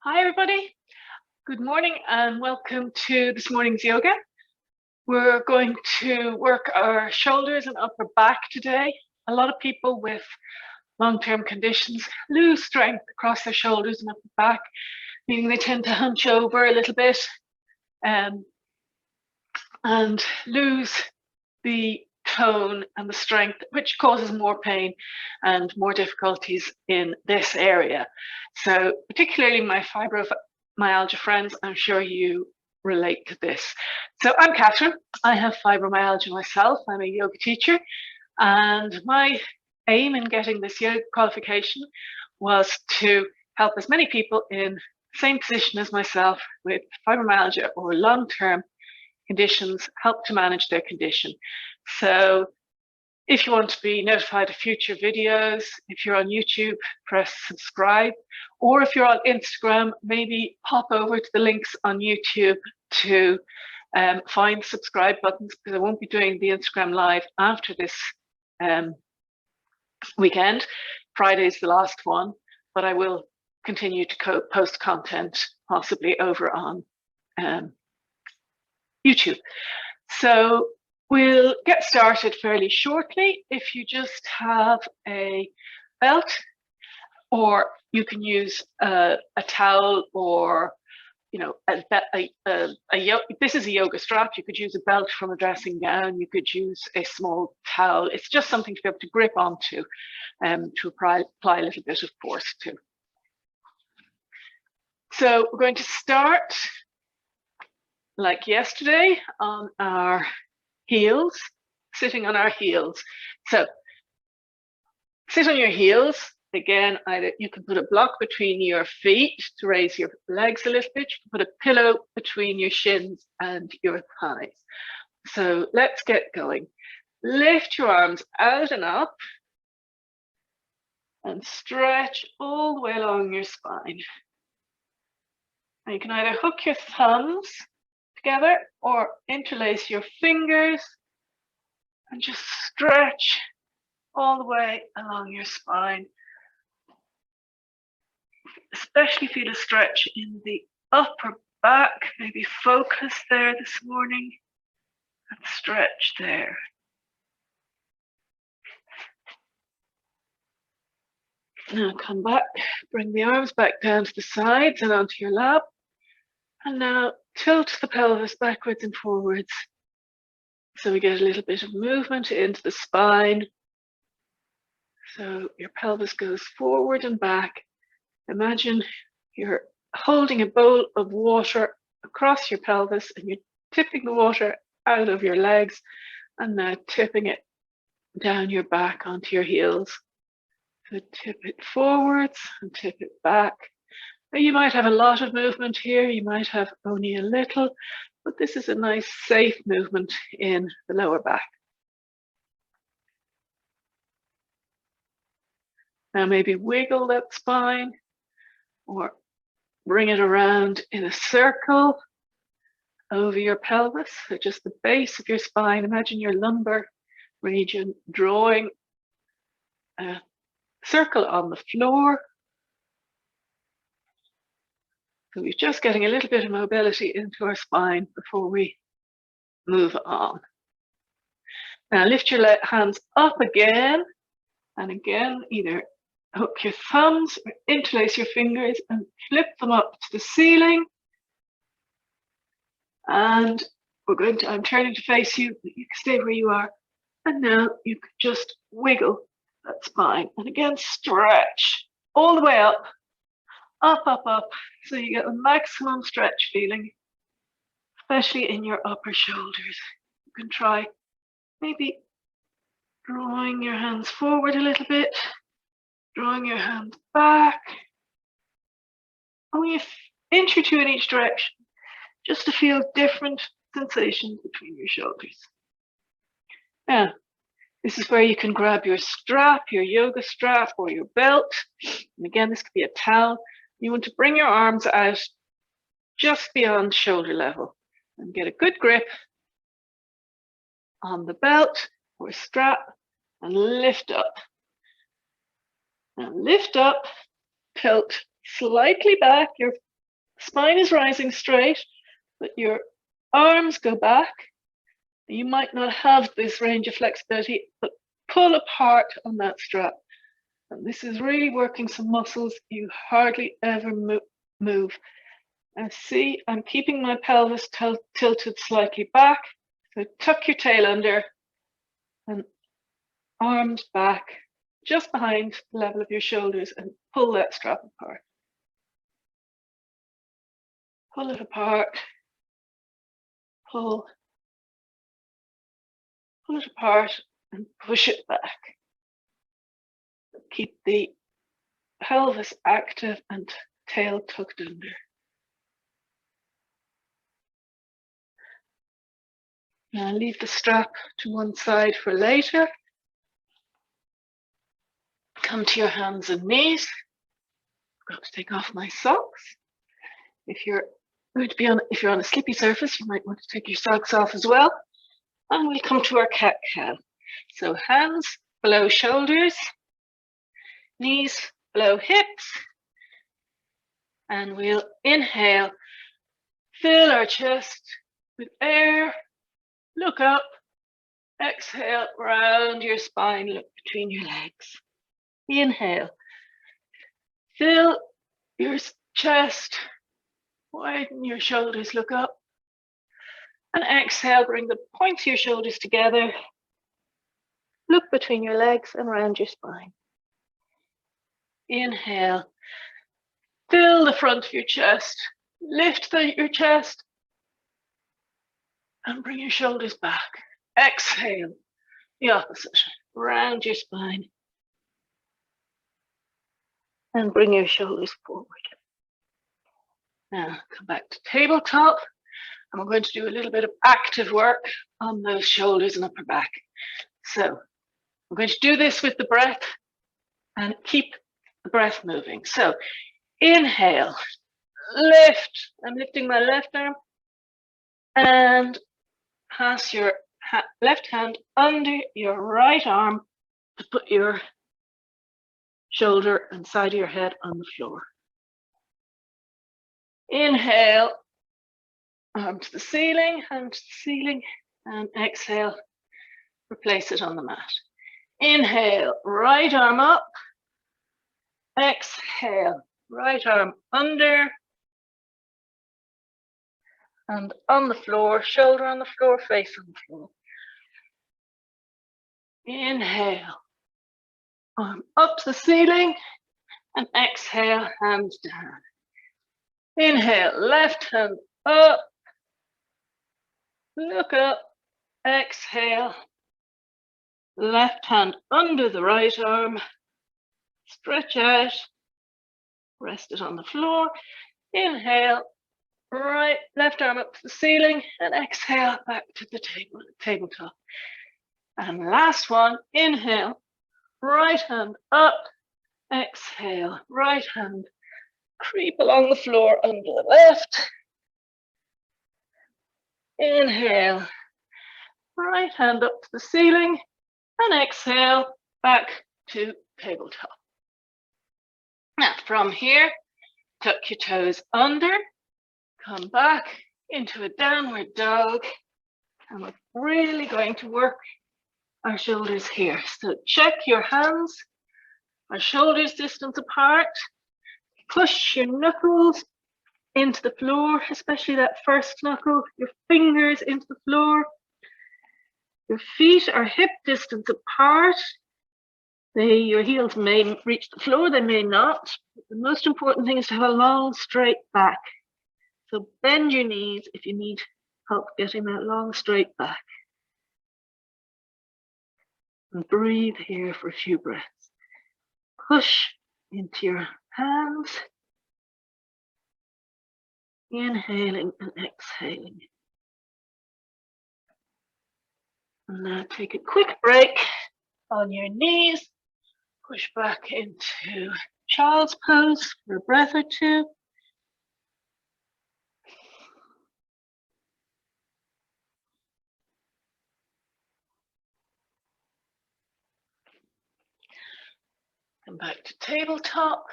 Hi, everybody. Good morning and welcome to this morning's yoga. We're going to work our shoulders and upper back today. A lot of people with long-term conditions lose strength across their shoulders and upper back, meaning they tend to hunch over a little bit and lose the tone and the strength, which causes more pain and more difficulties in this area. So particularly my fibromyalgia friends, I'm sure you relate to this. So I'm Catherine. I have fibromyalgia myself. I'm a yoga teacher, and my aim in getting this yoga qualification was to help as many people in the same position as myself with fibromyalgia or long-term conditions, help to manage their condition. So if you want to be notified of future videos, if you're on YouTube, press subscribe, or if you're on Instagram, maybe pop over to the links on YouTube to find subscribe buttons, because I won't be doing the Instagram live after this weekend. Friday is the last one, but I will continue to post content possibly over on YouTube. So we'll get started fairly shortly. If you just have a belt, or you can use a towel, or this is a yoga strap. You could use a belt from a dressing gown. You could use a small towel. It's just something to be able to grip onto, to apply a little bit of force to. So we're going to start like yesterday on our heels, sitting on our heels. So sit on your heels. Again, either you can put a block between your feet to raise your legs a little bit. You can put a pillow between your shins and your thighs. So let's get going. Lift your arms out and up and stretch all the way along your spine. And you can either hook your thumbs together or interlace your fingers and just stretch all the way along your spine. Especially feel a stretch in the upper back. Maybe focus there this morning and stretch there. Now come back, bring the arms back down to the sides and onto your lap. And now tilt the pelvis backwards and forwards, so we get a little bit of movement into the spine. So your pelvis goes forward and back. Imagine you're holding a bowl of water across your pelvis and you're tipping the water out of your legs and now tipping it down your back onto your heels. So tip it forwards and tip it back. Now you might have a lot of movement here, you might have only a little, but this is a nice safe movement in the lower back. Now maybe wiggle that spine or bring it around in a circle over your pelvis, so just the base of your spine. Imagine your lumbar region drawing a circle on the floor. So we're just getting a little bit of mobility into our spine before we move on. Now lift your hands up again, and again, either hook your thumbs or interlace your fingers and flip them up to the ceiling. And I'm turning to face you, but you can stay where you are. And now you can just wiggle that spine. And again, stretch all the way up, up, up, up. So you get the maximum stretch feeling, especially in your upper shoulders. You can try maybe drawing your hands forward a little bit, drawing your hands back. Only an inch or two in each direction, just to feel different sensations between your shoulders. Now, this is where you can grab your strap, your yoga strap or your belt. And again, this could be a towel. You want to bring your arms out just beyond shoulder level and get a good grip on the belt or strap and lift up. Now lift up, tilt slightly back your Spine is rising straight, but your arms go back. You might not have this range of flexibility, but pull apart on that strap. And this is really working some muscles you hardly ever move. And see, I'm keeping my pelvis tilted slightly back. So tuck your tail under and arms back just behind the level of your shoulders and pull that strap apart. Pull it apart, pull it apart and push it back. Keep the pelvis active and tail tucked under. Now leave the strap to one side for later. Come to your hands and knees. I've got to take off my socks. If you're on a slippy surface, you might want to take your socks off as well. And we'll come to our cat-cow. So hands below shoulders, knees below hips, and we'll inhale, fill our chest with air, look up, exhale, round your spine, look between your legs. Inhale, fill your chest, widen your shoulders, look up, and exhale, bring the points of your shoulders together, look between your legs and round your spine. Inhale, fill the front of your chest, lift your chest, and bring your shoulders back. Exhale, the opposite, round your spine, and bring your shoulders forward. Now come back to tabletop, and we're going to do a little bit of active work on those shoulders and upper back. So we're going to do this with the breath and keep the breath moving. So inhale, lift. I'm lifting my left arm and pass your left hand under your right arm to put your shoulder and side of your head on the floor. Inhale, arm to the ceiling, hand to the ceiling, and exhale, replace it on the mat. Inhale, right arm up. Exhale, right arm under and on the floor, shoulder on the floor, face on the floor. Inhale, arm up to the ceiling, and exhale, hands down. Inhale, left hand up, look up, exhale, left hand under the right arm, stretch out, rest it on the floor. Inhale, left arm up to the ceiling, and exhale back to the tabletop. And last one, inhale, right hand up, exhale, right hand creep along the floor under the left. Inhale, right hand up to the ceiling, and exhale back to tabletop. Now from here, tuck your toes under, come back into a downward dog, and we're really going to work our shoulders here. So check your hands, our shoulders distance apart, push your knuckles into the floor, especially that first knuckle, your fingers into the floor. Your feet are hip distance apart. Your heels may reach the floor, they may not. The most important thing is to have a long, straight back. So bend your knees if you need help getting that long, straight back. And breathe here for a few breaths. Push into your hands. Inhaling and exhaling. And now take a quick break on your knees. Push back into child's pose for a breath or two. Come back to tabletop.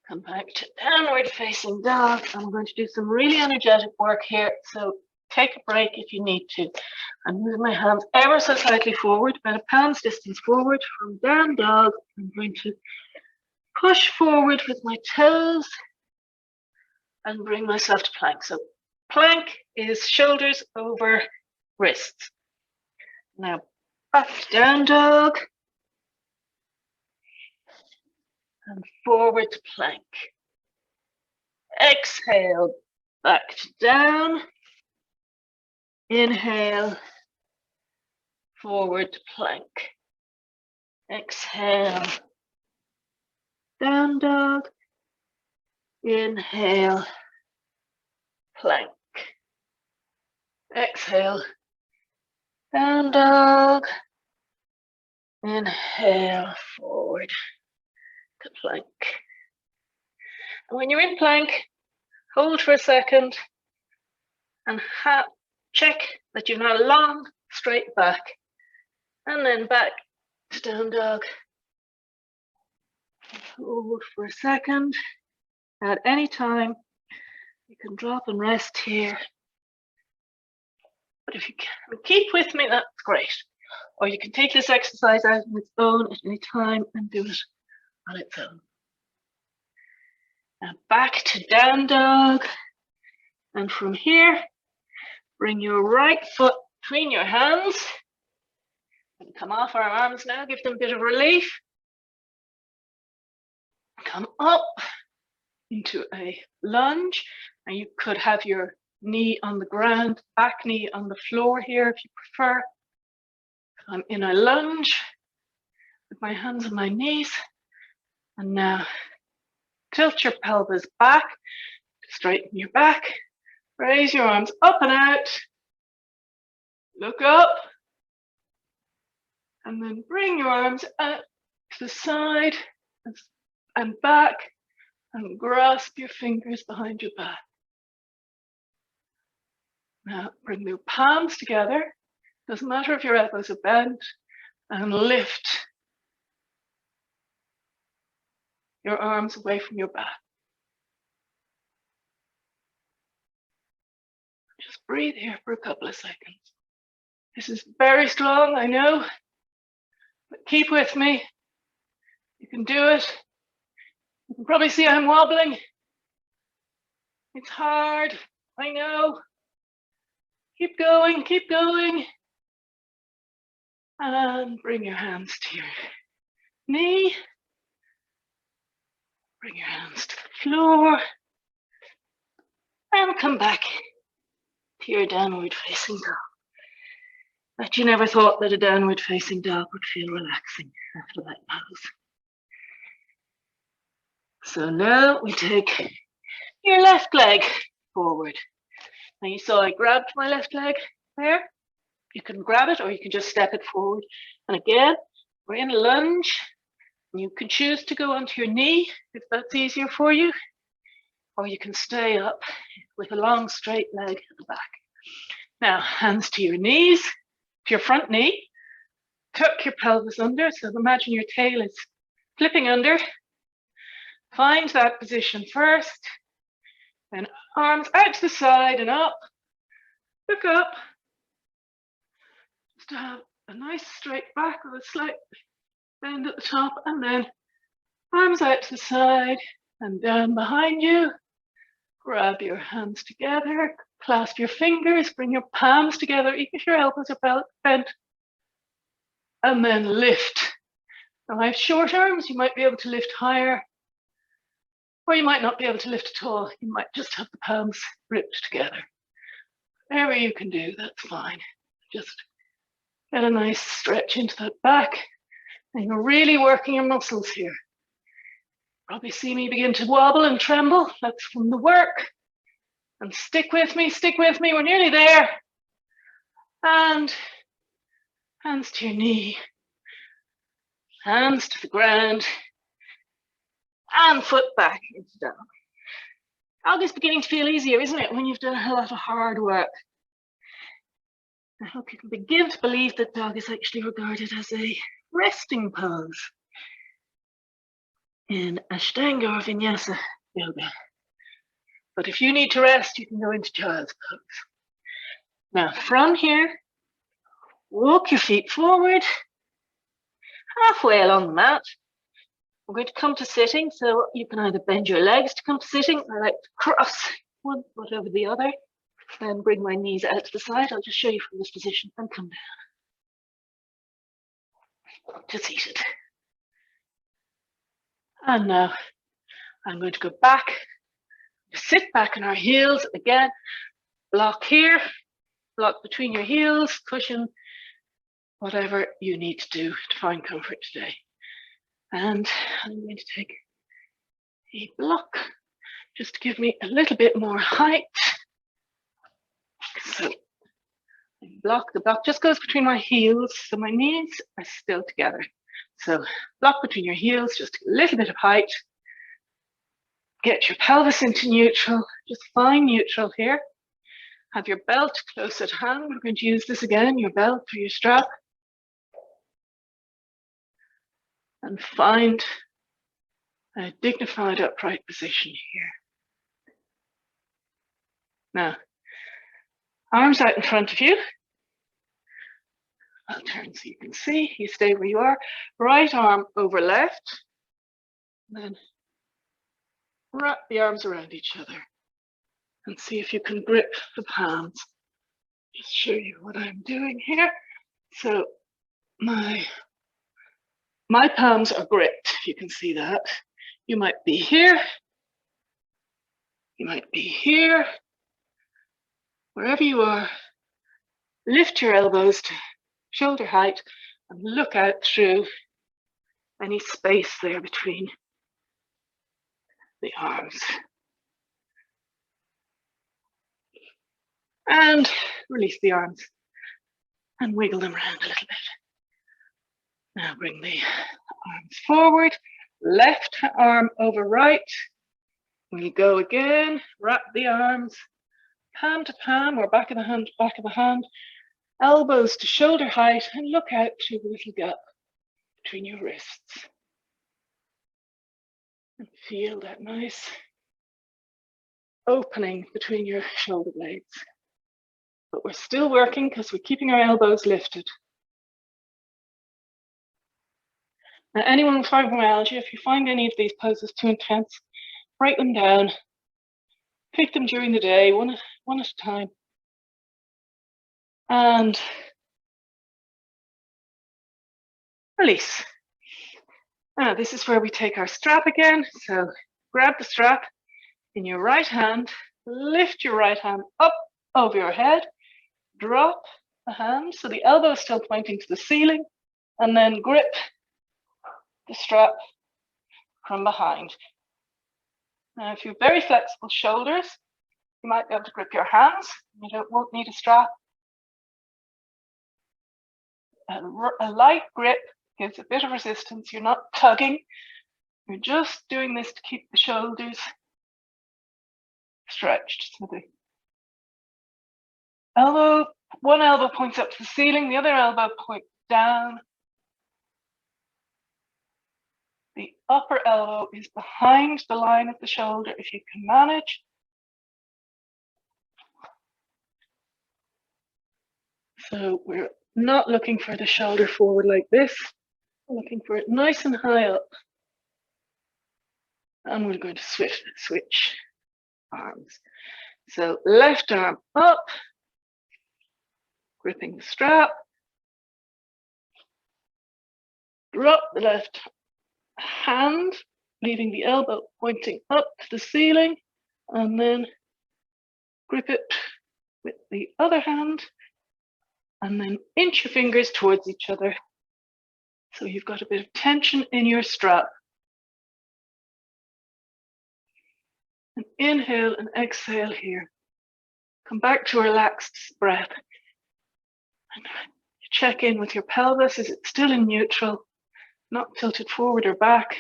Come back to downward facing dog. I'm going to do some really energetic work here, so take a break if you need to. I'm moving my hands ever so slightly forward, about a pound's distance forward from down dog. I'm going to push forward with my toes and bring myself to plank. So plank is shoulders over wrists. Now back to down dog and forward to plank. Exhale, back to down. Inhale, forward to plank. Exhale, down dog. Inhale, plank. Exhale, down dog. Inhale, forward to plank. And when you're in plank, hold for a second and check that you've not a long, straight back. And then back to down dog. Hold for a second. At any time, you can drop and rest here. But if you can keep with me, that's great. Or you can take this exercise out on its own at any time and do it on its own. Now back to down dog. And from here, bring your right foot between your hands. And come off our arms now, give them a bit of relief. Come up into a lunge, and you could have your knee on the ground, back knee on the floor here if you prefer. I'm in a lunge with my hands on my knees, and now tilt your pelvis back, straighten your back, raise your arms up and out, look up, and then bring your arms out to the side and back, and grasp your fingers behind your back. Now bring your palms together, doesn't matter if your elbows are bent, and lift your arms away from your back. Just breathe here for a couple of seconds. This is very strong, I know, but keep with me. You can do it. You can probably see I'm wobbling. It's hard, I know. Keep going, keep going. And bring your hands to your knee. Bring your hands to the floor. And come back to your downward facing dog. But you never thought that a downward facing dog would feel relaxing after that pose. So now we take your left leg forward. Now you saw I grabbed my left leg there. You can grab it or you can just step it forward. And again, we're in a lunge. You can choose to go onto your knee if that's easier for you, or you can stay up with a long straight leg at the back. Now, hands to your knees, to your front knee. Tuck your pelvis under, so imagine your tail is flipping under. Find that position first, then arms out to the side and up. Look up. Just to have a nice straight back with a slight bend at the top, and then arms out to the side and down behind you. Grab your hands together, clasp your fingers, bring your palms together, even if your elbows are bent, and then lift. Now I have short arms, you might be able to lift higher, or you might not be able to lift at all. You might just have the palms gripped together. Whatever you can do, that's fine. Just get a nice stretch into that back, and you're really working your muscles here. Probably see me begin to wobble and tremble. That's from the work. And stick with me, we're nearly there. And hands to your knee, hands to the ground, and foot back into dog. Dog is beginning to feel easier, isn't it, when you've done a lot of hard work. I hope you can begin to believe that dog is actually regarded as a resting pose. in Ashtanga or Vinyasa yoga. But if you need to rest, you can go into child's pose. Now from here, walk your feet forward, halfway along the mat. We're going to come to sitting, so you can either bend your legs to come to sitting. I like to cross one foot over the other, then bring my knees out to the side. I'll just show you from this position and come down to seated. And now I'm going to go back, sit back on our heels again, block here, block between your heels, cushion, whatever you need to do to find comfort today. And I'm going to take a block just to give me a little bit more height. So the block just goes between my heels, so my knees are still together. So block between your heels, just a little bit of height. Get your pelvis into neutral, just find neutral here. Have your belt close at hand. We're going to use this again, your belt or your strap. And find a dignified upright position here. Now, arms out in front of you. I'll turn so you can see. You stay where you are. Right arm over left. Then wrap the arms around each other and see if you can grip the palms. Just show you what I'm doing here. So my palms are gripped, if you can see that. You might be here. You might be here. Wherever you are, lift your elbows to shoulder height and look out through any space there between the arms. And release the arms and wiggle them around a little bit. Now bring the arms forward, left arm over right. We go again, wrap the arms, palm to palm or back of the hand, elbows to shoulder height, and look out through the little gap between your wrists. And feel that nice opening between your shoulder blades. But we're still working because we're keeping our elbows lifted. Now, anyone with fibromyalgia, if you find any of these poses too intense, break them down, pick them during the day, one at a time. And release. Now, this is where we take our strap again. So grab the strap in your right hand, lift your right hand up over your head, drop the hand so the elbow is still pointing to the ceiling, and then grip the strap from behind. Now, if you have very flexible shoulders, you might be able to grip your hands. You won't need a strap. A light grip gives a bit of resistance. You're not tugging. You're just doing this to keep the shoulders stretched. So the one elbow points up to the ceiling, the other elbow points down. The upper elbow is behind the line of the shoulder if you can manage. So we're not looking for the shoulder forward like this. We're looking for it nice and high up. And we're going to switch arms. So left arm up, gripping the strap. Drop the left hand, leaving the elbow pointing up to the ceiling, and then grip it with the other hand, and then inch your fingers towards each other. So you've got a bit of tension in your strap. And inhale and exhale here. Come back to a relaxed breath. And check in with your pelvis. Is it still in neutral? Not tilted forward or back?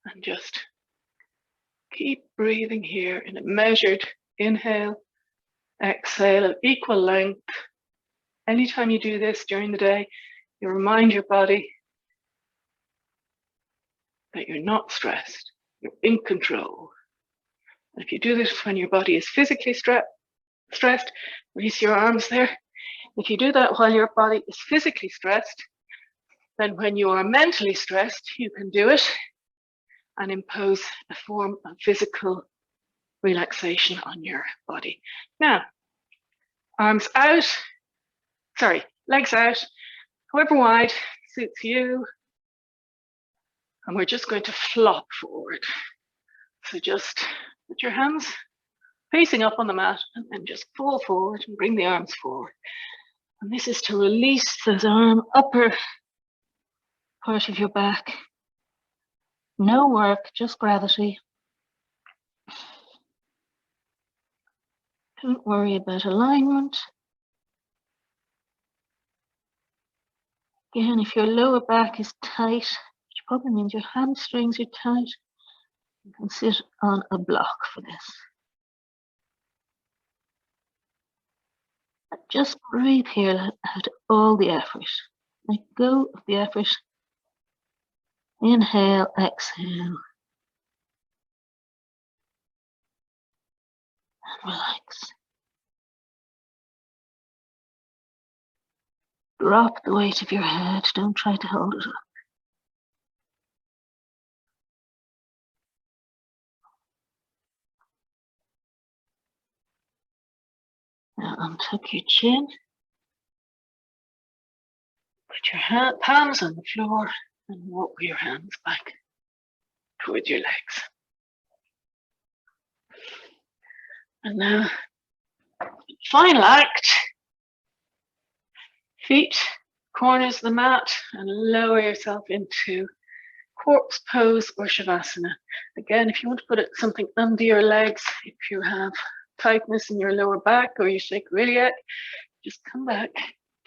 And just keep breathing here in a measured inhale, exhale of equal length. anytime you do this during the day, you remind your body that you're not stressed, you're in control. And if you do this when your body is physically stressed, release your arms there. If you do that while your body is physically stressed, then when you are mentally stressed, you can do it and impose a form of physical relaxation on your body. Now, arms out, legs out, however wide suits you. And we're just going to flop forward. So just put your hands facing up on the mat and then just fall forward and bring the arms forward. And this is to release those upper part of your back. No work, just gravity. Don't worry about alignment. Again, if your lower back is tight, which probably means your hamstrings are tight, you can sit on a block for this. Just breathe here, let out all the effort. Let go of the effort. Inhale, exhale. And relax. Drop the weight of your head. Don't try to hold it up. Now untuck your chin. Put your palms on the floor and walk with your hands back towards your legs. And now, final act. Feet, corners of the mat, and lower yourself into corpse pose or shavasana. Again, if you want to put something under your legs, if you have tightness in your lower back or your sacroiliac, just come back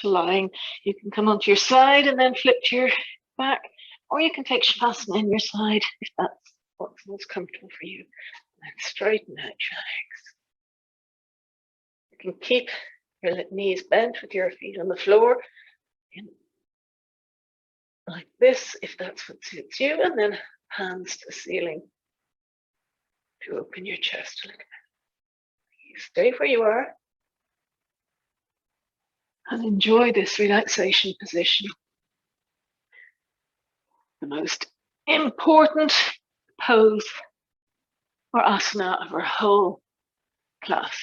to lying. You can come onto your side and then flip to your back, or you can take shavasana in your side if that's what's most comfortable for you. And straighten out your legs. You can keep your knees bent with your feet on the floor, like this, if that's what suits you, and then hands to the ceiling to open your chest a little bit. You stay where you are and enjoy this relaxation position. The most important pose or asana of our whole class.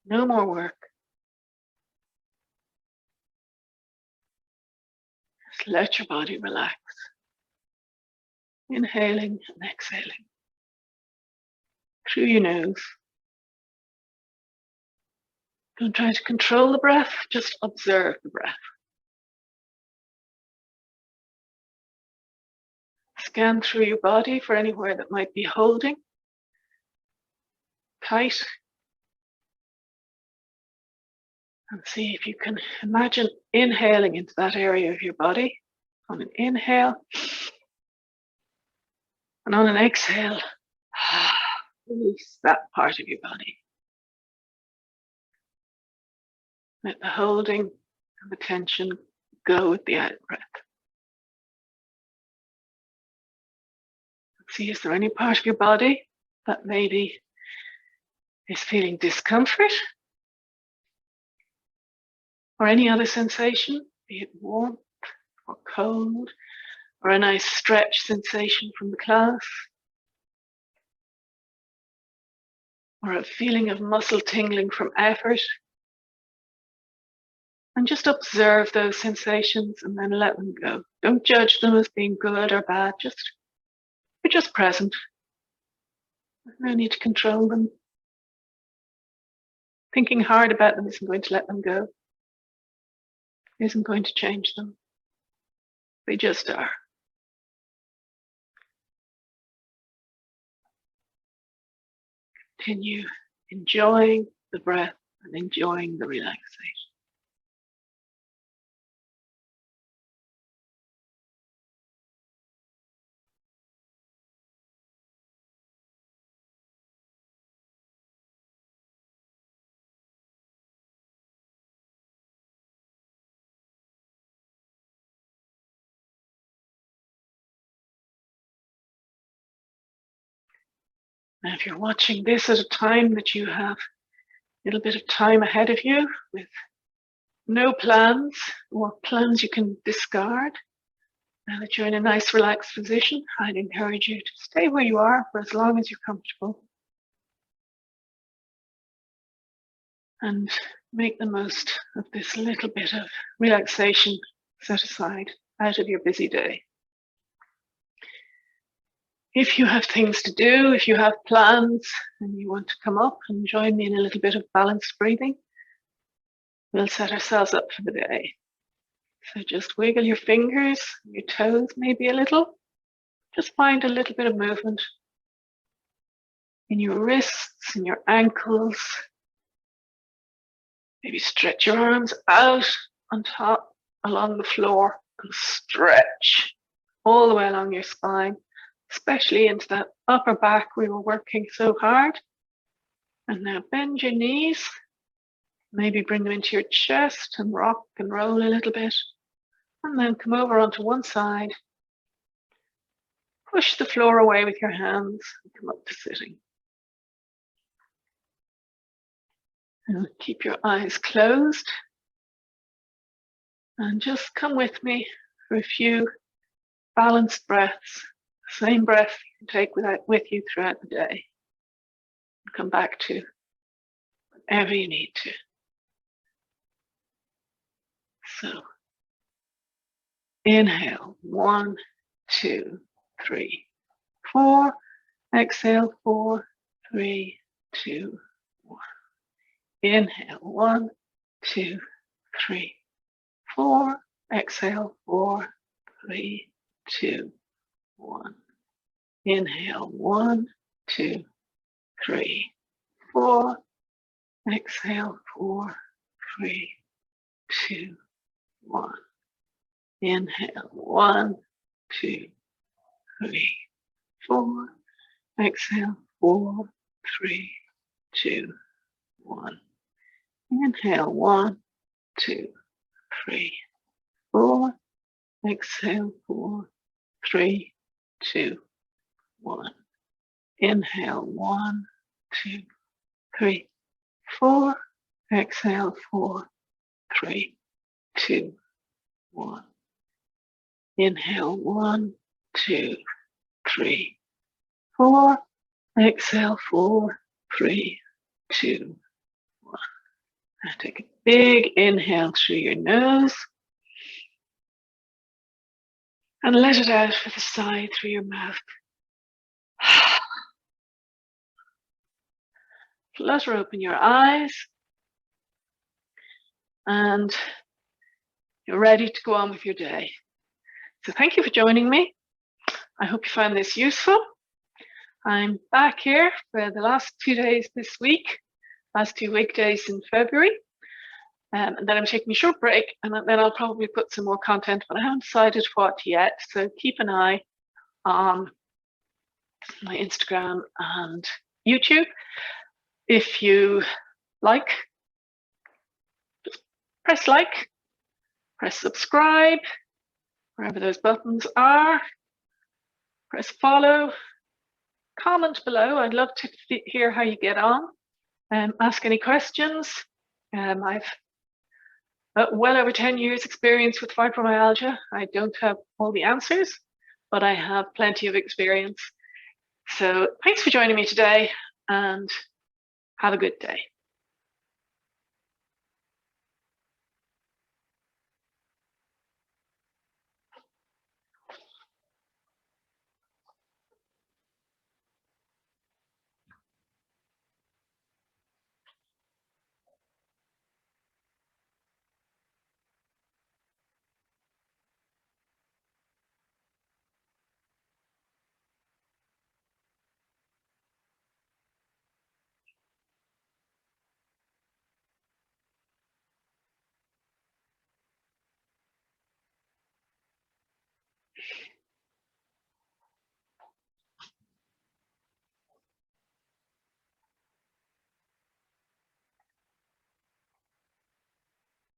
No more work. Just let your body relax. Inhaling and exhaling through your nose. Don't try to control the breath, just observe the breath. Scan through your body for anywhere that might be holding tight. And see if you can imagine inhaling into that area of your body on an inhale. And on an exhale, release that part of your body. Let the holding and the tension go with the out breath. See, is there any part of your body that maybe is feeling discomfort? Or any other sensation, be it warmth or cold, or a nice stretch sensation from the class, or a feeling of muscle tingling from effort. And just observe those sensations and then let them go. Don't judge them as being good or bad, you're just present. There's no need to control them. Thinking hard about them isn't going to let them go. Isn't going to change them. They just are. Continue enjoying the breath and enjoying the relaxation. And if you're watching this at a time that you have a little bit of time ahead of you with no plans or plans you can discard, now that you're in a nice relaxed position, I'd encourage you to stay where you are for as long as you're comfortable and make the most of this little bit of relaxation set aside out of your busy day. If you have things to do, if you have plans and you want to come up and join me in a little bit of balanced breathing, we'll set ourselves up for the day. So just wiggle your fingers, your toes maybe a little. Just find a little bit of movement in your wrists and your ankles. Maybe stretch your arms out on top along the floor and stretch all the way along your spine, especially into that upper back we were working so hard. And now bend your knees. Maybe bring them into your chest and rock and roll a little bit. And then come over onto one side. Push the floor away with your hands and come up to sitting. And keep your eyes closed. And just come with me for a few balanced breaths. Same breath you can take with you throughout the day. And come back to whatever you need to. So, inhale, 1, 2, 3, 4. Exhale, 4, 3, 2, 1. Inhale, 1, 2, 3, 4. Exhale, 4, 3, 2, 1. Inhale, 1, 2, 3, 4. Exhale, 4, 3, 2, 1. Inhale, 1, 2, 3, 4. Exhale, 4, 3, 2, 1. Inhale, 1, 2, 3, 4. Exhale, 4, 3, 2, 1. Inhale, 1, 2, 3, 4. Exhale, 4, 3, 2, 1. Inhale, 1, 2, 3, 4. Exhale, 4, 3, 2, 1. Now take a big inhale through your nose and let it out with a sigh through your mouth. Flutter open your eyes and you're ready to go on with your day. So thank you for joining me. I hope you found this useful. I'm back here for the last 2 days this week, last 2 weekdays in February. And then I'm taking a short break and then I'll probably put some more content, but I haven't decided what yet. So keep an eye on my Instagram and YouTube. If you like, just press like, press subscribe, wherever those buttons are, press follow, comment below. I'd love to hear how you get on. Ask any questions. I've well over 10 years experience with fibromyalgia. I don't have all the answers, but I have plenty of experience. So thanks for joining me today and have a good day.